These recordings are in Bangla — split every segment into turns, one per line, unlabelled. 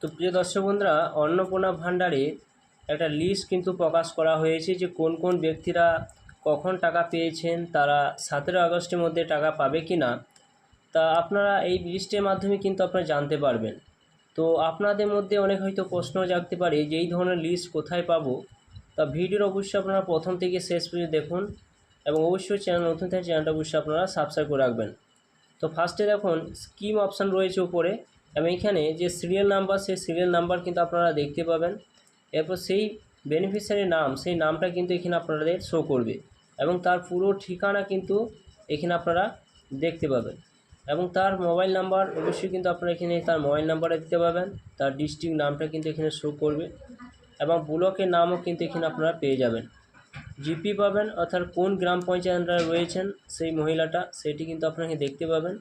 তো প্রিয় দর্শক বন্ধুরা, অন্নপূর্ণা ভাণ্ডারে একটা লিস্ট কিন্তু প্রকাশ করা হয়েছে যে কোন কোন ব্যক্তিরা কখন টাকা পেয়েছেন, তারা 17 আগস্টের মধ্যে টাকা পাবে কি না। তা আপনারা এই লিস্টের মাধ্যমে কিন্তু আপনারা জানতে পারবেন। তো আপনাদের মধ্যে অনেক হয়তো প্রশ্ন জাগতে পারে যে এই ধরনের লিস্ট কোথায় পাবো। তা ভিডিওর অবশ্যই আপনারা প্রথম থেকে শেষ পর্যন্ত দেখুন এবং অবশ্যই চ্যানেল নতুন থেকে চ্যানেলটা অবশ্যই আপনারা সাবস্ক্রাইব করে রাখবেন। তো ফার্স্টে দেখুন স্কিম অপশান রয়েছে উপরে এবং এখানে যে সিরিয়াল নাম্বার, সেই সিরিয়াল নাম্বার কিন্তু আপনারা দেখতে পাবেন। এরপর সেই বেনিফিশিয়ারির নাম, সেই নামটা কিন্তু এখানে আপনাদের শো করবে এবং তার পুরো ঠিকানা কিন্তু এখানে আপনারা দেখতে পাবেন এবং তার মোবাইল নাম্বার অবশ্যই কিন্তু আপনারা এখানে তার মোবাইল নাম্বারটা দিতে পাবেন। তার ডিস্ট্রিক্ট নামটা কিন্তু এখানে শো করবে এবং ব্লকের নামও কিন্তু এখানে আপনারা পেয়ে যাবেন। জিপি পাবেন, অর্থাৎ কোন গ্রাম পঞ্চায়েত রয়েছেন সেই মহিলাটা, সেটি কিন্তু আপনাকে দেখতে পাবেন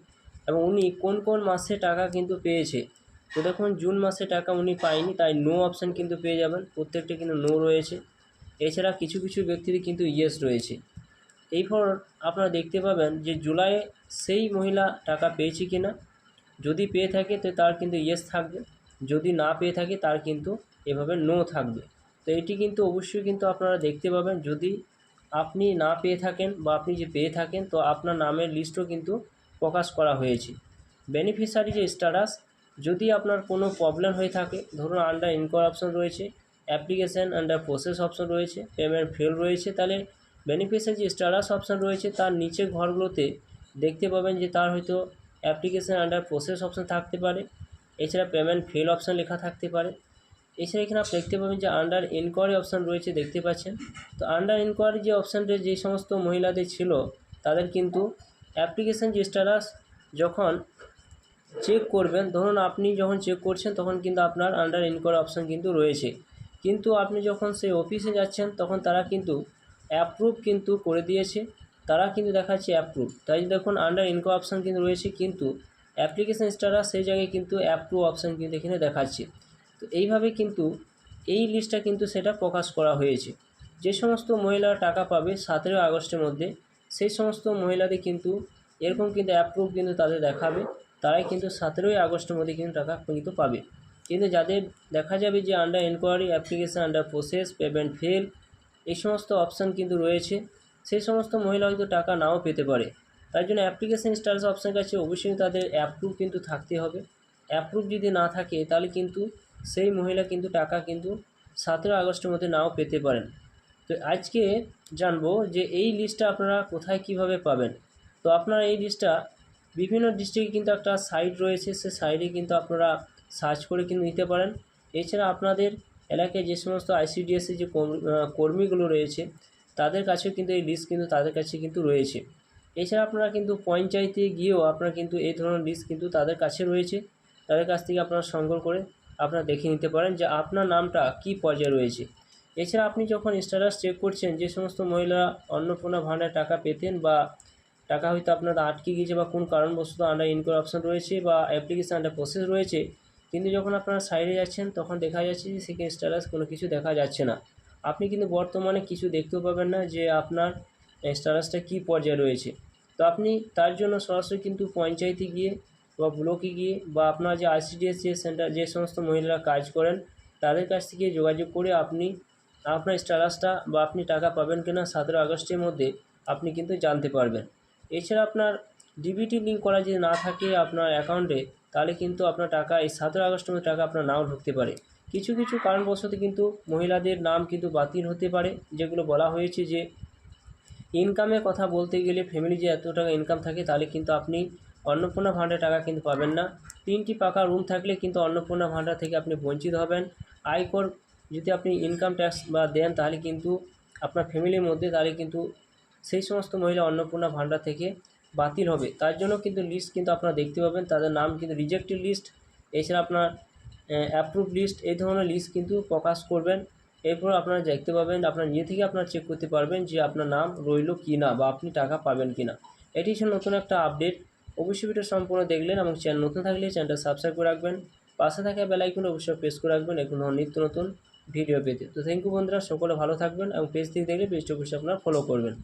এবং উনি কোন কোন মাসে টাকা কিন্তু পেয়েছে। তো দেখুন জুন মাসে টাকা উনি পায়নি, তাই নো অপশান কিন্তু পেয়ে যাবেন। প্রত্যেকটা কিন্তু নো রয়েছে। এছাড়া কিছু কিছু ব্যক্তির কিন্তু ইয়েস রয়েছে। এরপর আপনারা দেখতে পাবেন যে জুলাইয়ে সেই মহিলা টাকা পেয়েছে কি না। যদি পেয়ে থাকে তো তার কিন্তু ইয়েস থাকবে, যদি না পেয়ে থাকে তার কিন্তু এভাবে নো থাকবে। তো এটি কিন্তু অবশ্যই কিন্তু আপনারা দেখতে পাবেন। যদি আপনি না পেয়ে থাকেন বা আপনি যে পেয়ে থাকেন, তো আপনার নামের লিস্টও কিন্তু প্রকাশ করা হয়েছে। বেনিফিশিয়ারি যে স্ট্যাটাস, যদি আপনার কোনো প্রবলেম হয়ে থাকে, ধরুন আন্ডার ইনকোয়ারি অপশন রয়েছে, অ্যাপ্লিকেশান আন্ডার প্রসেস অপশন রয়েছে, পেমেন্ট ফেল রয়েছে, তাহলে বেনিফিশিয়ারি যে স্ট্যাটাস অপশান রয়েছে তার নিচের ঘরগুলোতে দেখতে পাবেন যে তার হয়তো অ্যাপ্লিকেশান আন্ডার প্রসেস অপশান থাকতে পারে, এছাড়া পেমেন্ট ফেল অপশান লেখা থাকতে পারে। এছাড়া এখানে আপনি দেখতে পাবেন যে আন্ডার ইনকোয়ারি অপশান রয়েছে, দেখতে পাচ্ছেন। তো আন্ডার ইনকোয়ারি যে অপশানটা যে সমস্ত মহিলাদের ছিল তাদের কিন্তু অ্যাপ্লিকেশান যে স্ট্যাটাস যখন চেক করবেন, ধরুন আপনি যখন চেক করছেন তখন কিন্তু আপনার আন্ডার ইনকোয়ারি অপশান কিন্তু রয়েছে, কিন্তু আপনি যখন সেই অফিসে যাচ্ছেন তখন তারা কিন্তু অ্যাপ্রুভ কিন্তু করে দিয়েছে, তারা কিন্তু দেখাচ্ছে অ্যাপ্রুভ। তাই দেখুন আন্ডার ইনকোয়ারি অপশান কিন্তু রয়েছে, কিন্তু অ্যাপ্লিকেশান স্ট্যাটাস সেই জায়গায় কিন্তু অ্যাপ্রুভ অপশান কিন্তু এখানে দেখাচ্ছে। তো এইভাবে কিন্তু এই লিস্টটা কিন্তু সেটা প্রকাশ করা হয়েছে। যে সমস্ত মহিলারা টাকা পাবে 17 আগস্টের মধ্যে, সেই সমস্ত মহিলাদের কিন্তু এরকম কিন্তু অ্যাপ্রুভ কিন্তু তাদের দেখাবে, তারাই কিন্তু 17 আগস্টের মধ্যে কিন্তু টাকা কিন্তু পাবে। কিন্তু যাদের দেখা যাবে যে under inquiry, application under process, payment fail এই সমস্ত অপশান কিন্তু রয়েছে, সেই সমস্ত মহিলা হয়তো টাকা নাও পেতে পারে। তাই জন্য অ্যাপ্লিকেশান স্ট্যাটাস অপশানের কাছে অবশ্যই তাদের অ্যাপ্রুভ কিন্তু থাকতে হবে। অ্যাপ্রুভ যদি না থাকে তাহলে কিন্তু সেই মহিলা কিন্তু টাকা কিন্তু 17 আগস্টের মধ্যে নাও পেতে পারেন। তো আজকে জানবো যে এই লিস্টটা আপনারা কোথায় কিভাবে পাবেন। তো আপনারা এই লিস্টটা বিভিন্ন ডিস্ট্রিক্টে কিন্তু একটা সাইট রয়েছে, সে সাইটে কিন্তু আপনারা সার্চ করে কিন্তু নিতে পারেন। এছাড়া আপনাদের এলাকায় যে সমস্ত আইসিডিএসের যে কর্মীগুলো রয়েছে তাদের কাছেও কিন্তু এই লিস্ট কিন্তু তাদের কাছে কিন্তু রয়েছে। এছাড়া আপনারা কিন্তু পঞ্চায়েতে গিয়েও আপনারা কিন্তু এই ধরনের লিস্ট কিন্তু তাদের কাছে রয়েছে, তাদের কাছ থেকে আপনারা সংগ্রহ করে আপনারা দেখে নিতে পারেন যে আপনার নামটা কী পর্যায়ে রয়েছে। এছাড়া আপনি যখন স্ট্যাটাস চেক করছেন, যে সমস্ত মহিলা অন্নপূর্ণা ভাণ্ডারে টাকা পেতেন বা টাকা হয়তো আপনার আটকে গিয়েছে বা কোন কারণবশত আন্ডার ইনকোয়ারি অপশান রয়েছে বা অ্যাপ্লিকেশান আন্ডার প্রসেস রয়েছে, কিন্তু যখন আপনারা সাইডে যাচ্ছেন তখন দেখা যাচ্ছে যে সেখানে স্ট্যাটাস কোনো কিছু দেখা যাচ্ছে না। আপনি কিন্তু বর্তমানে কিছু দেখতেও পাবেন না যে আপনার স্ট্যাটাসটা কী পর্যায়ে রয়েছে। তো আপনি তার জন্য সরাসরি কিন্তু পঞ্চায়েতে গিয়ে বা ব্লকে গিয়ে বা আপনার যে আইসিডিএস যে সেন্টার, যে সমস্ত মহিলারা কাজ করেন তাদের কাছ থেকে যোগাযোগ করে আপনি আপনার স্ট্যাটাসটা বা আপনি টাকা পাবেন কিনা 17 আগস্টের মধ্যে আপনি কিন্তু জানতে পারবেন। এছাড়া আপনার ডিবিটি লিঙ্ক করা যদি না থাকে আপনার অ্যাকাউন্টে, তাহলে কিন্তু আপনার টাকা এই 17 আগস্টের মধ্যে টাকা আপনার নাও ঢুকতে পারে। কিছু কিছু কারণবশত কিন্তু মহিলাদের নাম কিন্তু বাতিল হতে পারে, যেগুলো বলা হয়েছে যে ইনকামের কথা বলতে গেলে ফ্যামিলি যে এত টাকা ইনকাম থাকে তাহলে কিন্তু আপনি অন্নপূর্ণা ভাণ্ডার টাকা কিন্তু পাবেন না। 3টি পাকা রুম থাকলে কিন্তু অন্নপূর্ণা ভাণ্ডার থেকে আপনি বঞ্চিত হবেন। আয়কর যদি আপনি ইনকাম ট্যাক্স বা দেন তাহলে কিন্তু আপনার ফ্যামিলির মধ্যে, তাহলে কিন্তু সেই সমস্ত মহিলা অন্নপূর্ণা ভাণ্ডার থেকে বাতিল হবে। তার জন্য কিন্তু লিস্ট কিন্তু আপনারা দেখতে পাবেন, তাদের নাম কিন্তু রিজেক্টেড লিস্ট, এছাড়া আপনার অ্যাপ্রুভ লিস্ট, এই ধরনের লিস্ট কিন্তু প্রকাশ করবেন। এরপর আপনারা দেখতে পাবেন, আপনারা নিজে থেকে আপনারা চেক করতে পারবেন যে আপনার নাম রইল কি না বা আপনি টাকা পাবেন কি না। এটি ছিল নতুন একটা আপডেট। অবশ্যই ভিডিও সম্পূর্ণ দেখলেন এবং চ্যানেল নতুন থাকলে চ্যানেলটা সাবস্ক্রাইব করে রাখবেন, পাশে থাকা বেল আইকনটা অবশ্যই প্রেস করে রাখবেন এরকম ধরনের নিত্য নতুন ভিডিও পেতে। তো থ্যাংক ইউ বন্ধুরা, সকলে ভালো থাকবেন এবং পেজ থেকে দেখলে পেজটা অবশ্যই আপনারা ফলো করবেন।